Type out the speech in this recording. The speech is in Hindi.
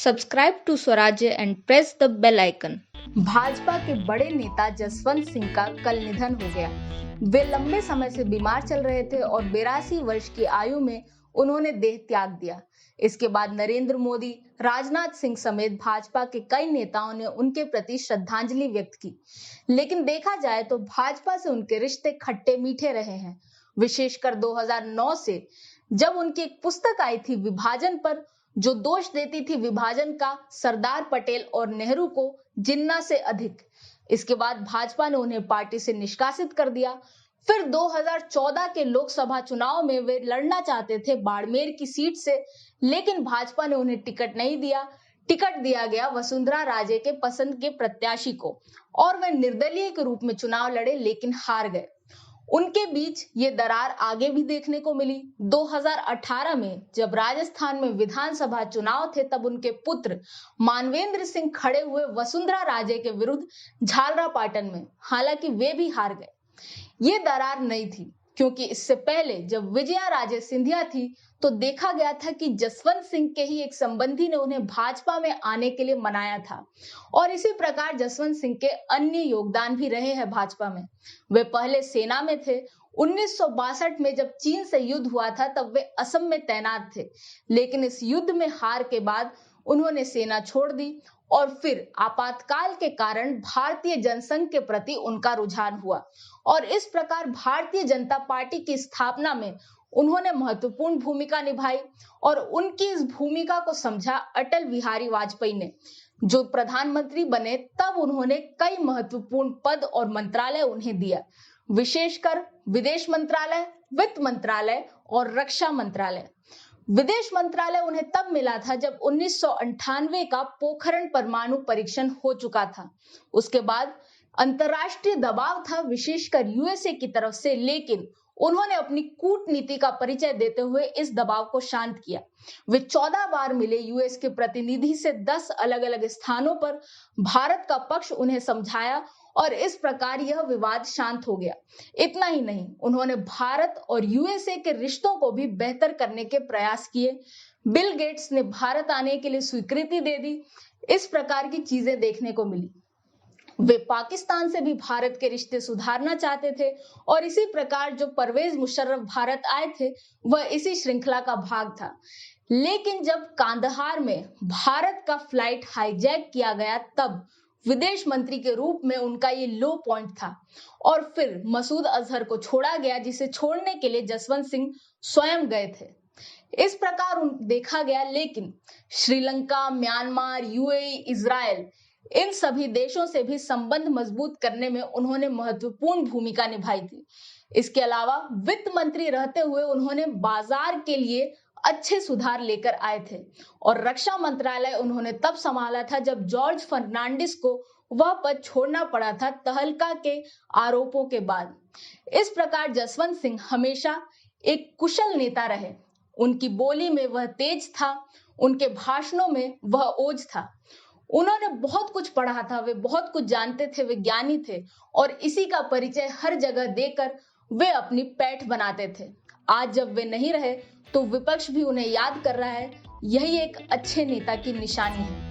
Subscribe to Swarajya and press the bell icon. Bhajpa के बड़े नेता जसवंत सिंह का कल निधन हो गया। वे लंबे समय से बीमार चल रहे थे और 82 वर्ष की आयु में उन्होंने देह त्याग दिया। इसके बाद नरेंद्र मोदी, राजनाथ सिंह समेत भाजपा के कई नेताओं ने उनके प्रति श्रद्धांजलि व्यक्त की। लेकिन देखा जाए तो भाजपा से उनके रिश्ते खट्टे मीठे रहे हैं। विशेषकर 2009 से जब उनकी एक पुस्तक आई थी विभाजन पर, जो दोष देती थी विभाजन का सरदार पटेल और नेहरू को जिन्ना से अधिक। इसके बाद भाजपा ने उन्हें पार्टी से निष्कासित कर दिया। फिर 2014 के लोकसभा चुनाव में वे लड़ना चाहते थे बाड़मेर की सीट से, लेकिन भाजपा ने उन्हें टिकट नहीं दिया। टिकट दिया गया वसुंधरा राजे के पसंद के प्रत्याशी को और वे निर्दलीय के रूप में चुनाव लड़े, लेकिन हार गए। उनके बीच ये दरार आगे भी देखने को मिली। 2018 में जब राजस्थान में विधानसभा चुनाव थे, तब उनके पुत्र मानवेंद्र सिंह खड़े हुए वसुंधरा राजे के विरुद्ध झालरापाटन में, हालांकि वे भी हार गए। ये दरार नहीं थी, क्योंकि इससे पहले जब विजया राजे सिंधिया थी तो देखा गया था कि जसवंत सिंह के ही एक संबंधी ने उन्हें भाजपा में आने के लिए मनाया था। और इसी प्रकार जसवंत सिंह के अन्य योगदान भी रहे हैं भाजपा में। वे पहले सेना में थे। 1962 में जब चीन से युद्ध हुआ था, तब वे असम में तैनात थे, लेकिन इस युद्ध में हार के बाद उन्होंने सेना छोड़ दी और फिर आपातकाल के कारण भारतीय जनसंघ के प्रति उनका रुझान हुआ और इस प्रकार भारतीय जनता पार्टी की स्थापना में उन्होंने महत्वपूर्ण भूमिका निभाई। और उनकी इस भूमिका को समझा अटल बिहारी वाजपेयी ने। जो प्रधानमंत्री बने, तब उन्होंने कई महत्वपूर्ण पद और मंत्रालय उन्हें दिया, विशेषकर विदेश मंत्रालय, वित्त मंत्रालय और रक्षा मंत्रालय। विदेश मंत्रालय उन्हें तब मिला था जब 1998 का पोखरण परमाणु परीक्षण हो चुका था। उसके बाद अंतर्राष्ट्रीय दबाव था, विशेषकर यूएसए की तरफ से, लेकिन उन्होंने अपनी कूटनीति का परिचय देते हुए इस दबाव को शांत किया। वे 14 बार मिले यूएस के प्रतिनिधि से 10 अलग अलग स्थानों पर भारत का पक्ष उन्हें समझाया और इस प्रकार यह विवाद शांत हो गया। इतना ही नहीं, उन्होंने भारत और यूएसए के रिश्तों को भी बेहतर करने के प्रयास किए। बिल गेट्स ने भारत आने के लिए स्वीकृति दे दी। इस प्रकार की चीजें देखने को मिली। वे पाकिस्तान से भी भारत के रिश्ते सुधारना चाहते थे और इसी प्रकार जो परवेज मुशर्रफ भारत आए थे, वह इसी श्रृंखला का भाग था। लेकिन जब कांदहार में भारत का फ्लाइट हाईजैक किया गया, तब विदेश मंत्री के रूप में उनका ये लो पॉइंट था और फिर मसूद अजहर को छोड़ा गया, जिसे छोड़ने के लिए जसवंत सिंह स्वयं गए थे। इस प्रकार देखा गया। लेकिन श्रीलंका, म्यांमार, यूएई, इजराइल, इन सभी देशों से भी संबंध मजबूत करने में उन्होंने महत्वपूर्ण भूमिका निभाई थी। इसके अलावा वित्त मंत्री रहते हुए उन्होंने बाजार के लिए अच्छे सुधार लेकर आए थे और रक्षा मंत्रालय उन्होंने तब संभाला था जब जॉर्ज फर्नांडिस को वह पद छोड़ना पड़ा था तहलका के आरोपों के बाद। इस प्रकार जसवंत सिंह हमेशा एक कुशल नेता रहे। उनकी बोली में वह तेज था, उनके भाषणों में वह ओज था। उन्होंने बहुत कुछ पढ़ा था, वे बहुत कुछ जानते थे, वे ज्ञानी थे और इसी का परिचय हर जगह देकर वे अपनी पैठ बनाते थे। आज जब वे नहीं रहे तो विपक्ष भी उन्हें याद कर रहा है। यही एक अच्छे नेता की निशानी है।